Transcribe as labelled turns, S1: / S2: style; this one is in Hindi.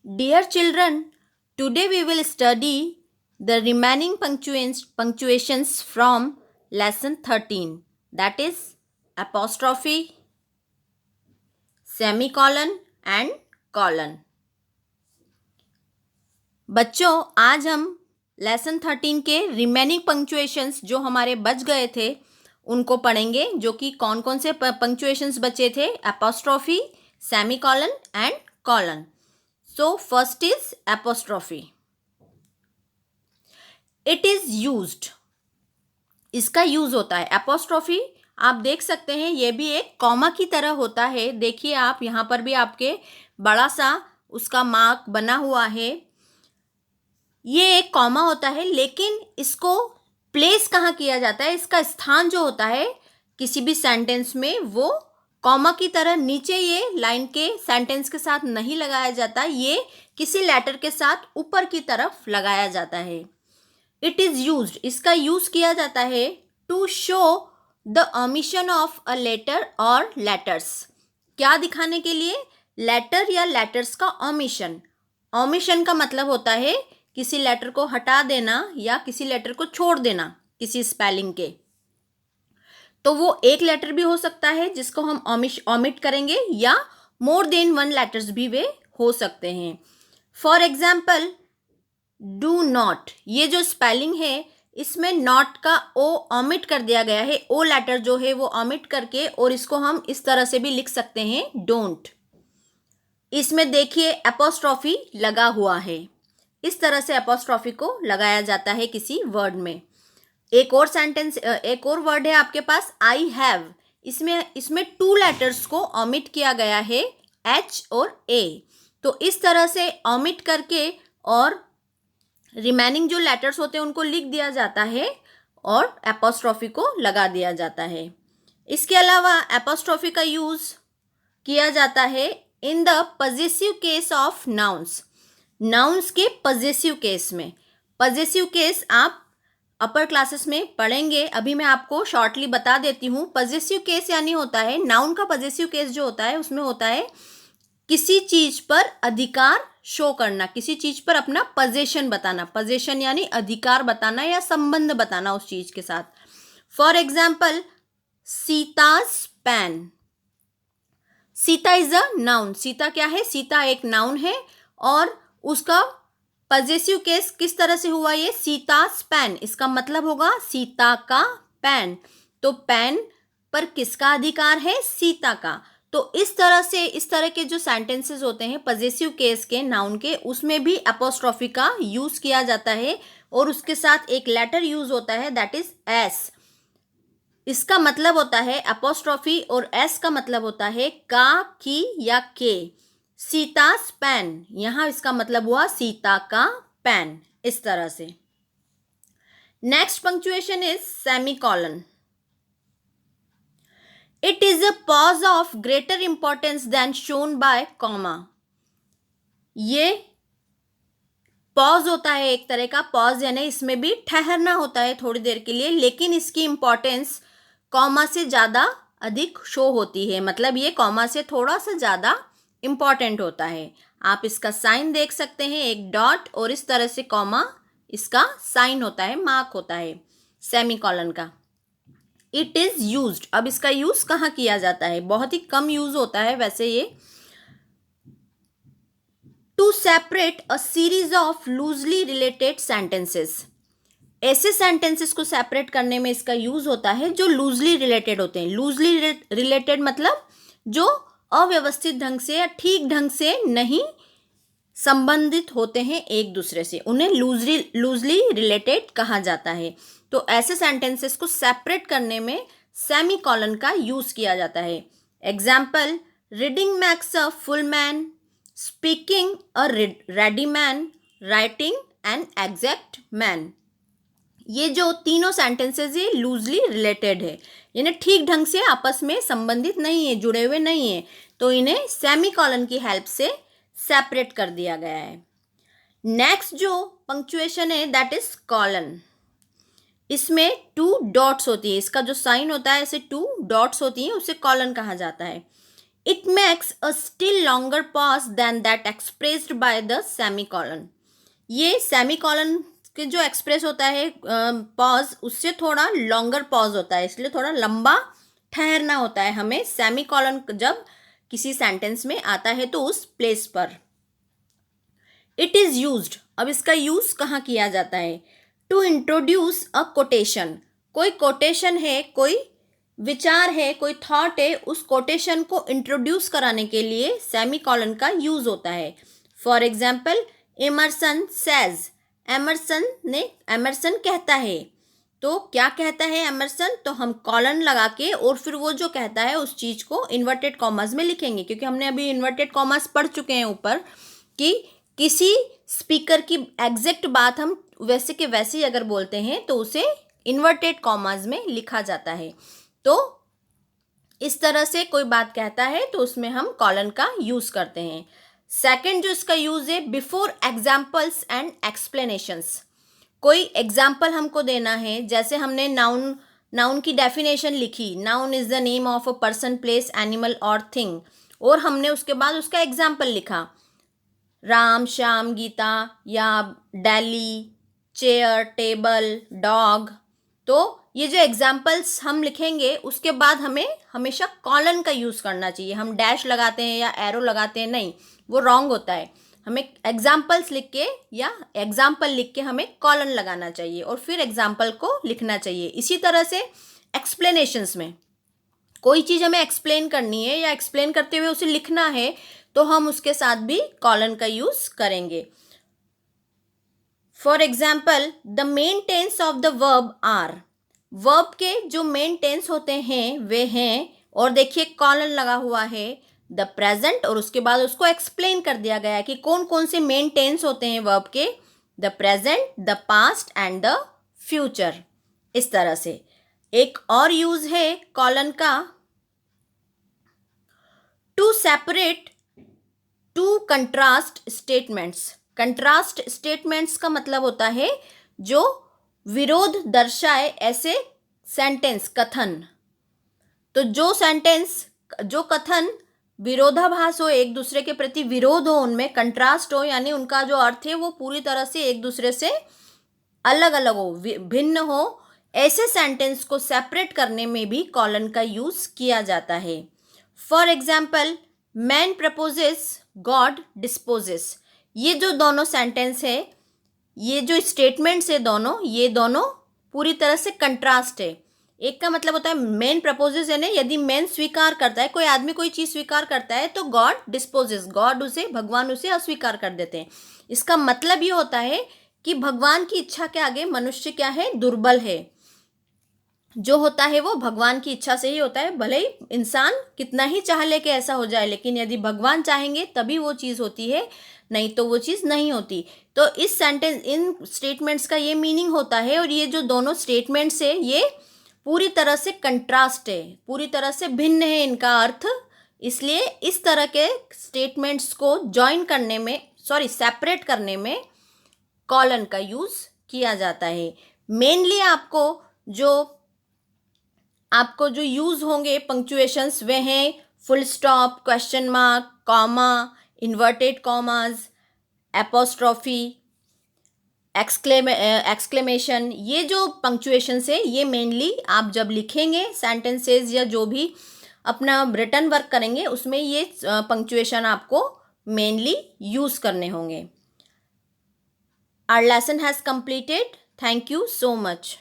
S1: Dear children, today we will study the remaining punctuations from lesson 13, that is apostrophe, semicolon and colon. बच्चों, आज हम लेसन 13 के रिमेनिंग पंक्चुएशंस जो हमारे बच गए थे उनको पढ़ेंगे, जो कि कौन कौन से पंक्चुएशंस बचे थे, apostrophe, semicolon and colon. So first is apostrophe. It is used, इसका यूज होता है. एपोस्ट्रोफी आप देख सकते हैं, ये भी एक कॉमा की तरह होता है. देखिए आप यहाँ पर भी आपके बड़ा सा उसका मार्क बना हुआ है. ये एक कॉमा होता है, लेकिन इसको प्लेस कहाँ किया जाता है, इसका स्थान जो होता है किसी भी सेंटेंस में, वो कॉमा की तरह नीचे ये लाइन के सेंटेंस के साथ नहीं लगाया जाता, ये किसी लेटर के साथ ऊपर की तरफ लगाया जाता है. इट इज यूज्ड, इसका यूज किया जाता है to show the omission of a letter और लेटर्स. क्या दिखाने के लिए, लेटर या लेटर्स का ओमिशन. ओमिशन का मतलब होता है किसी लेटर को हटा देना या किसी लेटर को छोड़ देना किसी स्पेलिंग के. तो वो एक लेटर भी हो सकता है जिसको हम ओमिट करेंगे, या मोर देन वन लेटर्स भी वे हो सकते हैं. फॉर एग्जाम्पल, डू नॉट, ये जो स्पेलिंग है इसमें नॉट का ओ ओमिट कर दिया गया है. ओ लेटर जो है वो ओमिट करके, और इसको हम इस तरह से भी लिख सकते हैं, डोंट. इसमें देखिए एपोस्ट्रोफी लगा हुआ है. इस तरह से एपोस्ट्रोफी को लगाया जाता है किसी वर्ड में. एक और सेंटेंस, एक और वर्ड है आपके पास, आई हैव. इसमें टू लेटर्स को ओमिट किया गया है, एच और ए. तो इस तरह से ओमिट करके और रिमेनिंग जो लेटर्स होते हैं उनको लिख दिया जाता है और एपोस्ट्रोफी को लगा दिया जाता है. इसके अलावा एपोस्ट्रोफी का यूज किया जाता है in the possessive case of nouns. Nouns के पजेसिव केस में. पजेसिव केस आप अपर क्लासेस में पढ़ेंगे, अभी मैं आपको शॉर्टली बता देती हूँ. पजेसिव केस यानी होता है, नाउन का पजेसिव केस जो होता है उसमें होता है किसी चीज पर अधिकार शो करना, किसी चीज पर अपना पोजेशन बताना. पोजेशन यानी अधिकार बताना या संबंध बताना उस चीज के साथ. For example, Sita's pen. Sita is a noun. Sita क्या है, सीता एक नाउन है, और उसका पजेसिव केस किस तरह से हुआ, ये सीताज पेन. इसका मतलब होगा सीता का पेन. तो पेन पर किसका अधिकार है, सीता का. तो इस तरह से, इस तरह के जो सेंटेंसेस होते हैं पजेसिव केस के नाउन के, उसमें भी एपोस्ट्रोफी का यूज किया जाता है, और उसके साथ एक लेटर यूज होता है, दैट इज एस. इसका मतलब होता है एपोस्ट्रोफी, और एस का मतलब होता है का, की या के. सीताज पेन, यहां इसका मतलब हुआ सीता का पेन. इस तरह से. Next punctuation is semicolon. It is a pause of greater importance than shown by comma. ये पॉज होता है एक तरह का. पॉज यानी इसमें भी ठहरना होता है थोड़ी देर के लिए, लेकिन इसकी इंपॉर्टेंस कॉमा से ज़्यादा अधिक शो होती है. मतलब ये कॉमा से थोड़ा सा ज़्यादा इम्पॉर्टेंट होता है. आप इसका साइन देख सकते हैं, एक डॉट, और इस तरह से कॉमा इसका साइन होता है, मार्क होता है सेमीकोलन का. It is used. अब इसका यूज़ कहाँ किया जाता है, बहुत ही कम यूज़ होता है वैसे ये. To separate a series of loosely related sentences. ऐसे सेंटेंसेस को सेपरेट करने में इसका यूज होता है जो लूजली रिलेटेड होते हैं. लूजली रिलेटेड मतलब जो अव्यवस्थित ढंग से या ठीक ढंग से नहीं संबंधित होते हैं एक दूसरे से, उन्हें लूजली रिलेटेड कहा जाता है. तो ऐसे सेंटेंसेस को सेपरेट करने में सेमीकोलन का यूज किया जाता है. Example, reading makes a full man, speaking a ready man, writing an exact man. ये जो तीनों सेंटेंसेस ये लूजली रिलेटेड है, यानी ठीक ढंग से आपस में संबंधित नहीं है, जुड़े हुए नहीं है, तो इन्हें सेमीकोलन की हेल्प से सेपरेट कर दिया गया है. नेक्स्ट जो पंक्चुएशन है दैट इज कॉलन. इसमें टू डॉट्स होती है, इसका जो साइन होता है ऐसे टू डॉट्स होती हैं, उसे कॉलन कहा जाता है. It makes a still longer pause than that expressed by the semicolon. ये सेमीकॉलन के जो एक्सप्रेस होता है पॉज, उससे थोड़ा लॉन्गर पॉज होता है, इसलिए थोड़ा लंबा ठहरना होता है हमें सेमीकॉलन जब किसी सेंटेंस में आता है तो उस प्लेस पर. इट इज़ यूज्ड, अब इसका यूज़ कहाँ किया जाता है? To introduce a quotation. कोई कोटेशन है, कोई विचार है, कोई थॉट है, उस कोटेशन को इंट्रोड्यूस कराने के लिए सेमीकॉलन का यूज़ होता है. For example, Emerson says, Emerson कहता है. तो क्या कहता है एमरसन? तो हम कॉलन लगा के और फिर वो जो कहता है उस चीज़ को इन्वर्टेड कॉमास में लिखेंगे, क्योंकि हमने अभी इन्वर्टेड कॉमास पढ़ चुके हैं ऊपर कि किसी स्पीकर की एग्जैक्ट बात हम वैसे के वैसे ही अगर बोलते हैं तो उसे इन्वर्टेड कॉमास में लिखा जाता है. तो इस तरह से कोई बात कहता है तो उसमें हम कॉलन का यूज़ करते हैं. सेकंड जो इसका यूज़ है, बिफोर एग्जाम्पल्स एंड एक्सप्लेनेशंस. कोई एग्जाम्पल हमको देना है, जैसे हमने नाउन की डेफिनेशन लिखी, noun is the name of a person, place, animal और थिंग, और हमने उसके बाद उसका एग्जाम्पल लिखा, राम, श्याम, गीता या दिल्ली, चेयर, टेबल, डॉग. तो ये जो एग्जाम्पल्स हम लिखेंगे उसके बाद हमें हमेशा कॉलन का यूज़ करना चाहिए. हम डैश लगाते हैं या एरो लगाते हैं, नहीं, वो रॉन्ग होता है. हमें एग्जाम्पल्स लिख के या एग्जाम्पल लिख के हमें कॉलन लगाना चाहिए और फिर एग्जाम्पल को लिखना चाहिए. इसी तरह से एक्सप्लेनेशंस में कोई चीज़ हमें एक्सप्लेन करनी है या एक्सप्लेन करते हुए उसे लिखना है तो हम उसके साथ भी कॉलन का यूज़ करेंगे. For example, the main tense of the verb are. Verb के जो मेन टेंस होते हैं वे हैं, और देखिए कॉलन लगा हुआ है, द प्रेजेंट, और उसके बाद उसको एक्सप्लेन कर दिया गया है कि कौन कौन से मेन टेंस होते हैं वर्ब के, the present, the past and the future. इस तरह से एक और यूज़ है कॉलन का, to separate two contrast statements. Contrast statements का मतलब होता है जो विरोध दर्शाए ऐसे सेंटेंस, कथन. तो जो कथन विरोधाभास हो, एक दूसरे के प्रति विरोध हो, उनमें कंट्रास्ट हो, यानी उनका जो अर्थ है वो पूरी तरह से एक दूसरे से अलग अलग हो, भिन्न हो, ऐसे सेंटेंस को सेपरेट करने में भी कॉलन का यूज़ किया जाता है. For example, man proposes, God disposes. ये जो दोनों सेंटेंस है, ये जो स्टेटमेंट्स है दोनों, ये दोनों पूरी तरह से कंट्रास्ट है. एक का मतलब होता है मैन प्रपोजेस, यानी यदि मैन स्वीकार करता है, कोई आदमी कोई चीज़ स्वीकार करता है तो गॉड डिस्पोजेस, भगवान उसे अस्वीकार कर देते हैं. इसका मतलब ये होता है कि भगवान की इच्छा के आगे मनुष्य क्या है? दुर्बल है. जो होता है वो भगवान की इच्छा से ही होता है, भले ही इंसान कितना ही चाह ले कि ऐसा हो जाए, लेकिन यदि भगवान चाहेंगे तभी वो चीज़ होती है, नहीं तो वो चीज़ नहीं होती. तो इस सेंटेंस, इन स्टेटमेंट्स का ये मीनिंग होता है, और ये जो दोनों स्टेटमेंट्स है ये पूरी तरह से कंट्रास्ट है, पूरी तरह से भिन्न है इनका अर्थ. इसलिए इस तरह के स्टेटमेंट्स को सेपरेट करने में कॉलन का यूज़ किया जाता है. मेनली आपको जो यूज़ होंगे पंक्चुएशंस वे हैं full stop, question mark, comma, inverted commas, apostrophe, exclamation. ये जो पंक्चुएशंस है ये मेनली आप जब लिखेंगे सेंटेंसेस या जो भी अपना रिटन वर्क करेंगे उसमें ये पंक्चुएशन आपको मेनली यूज़ करने होंगे. Our lesson has completed. Thank you so much.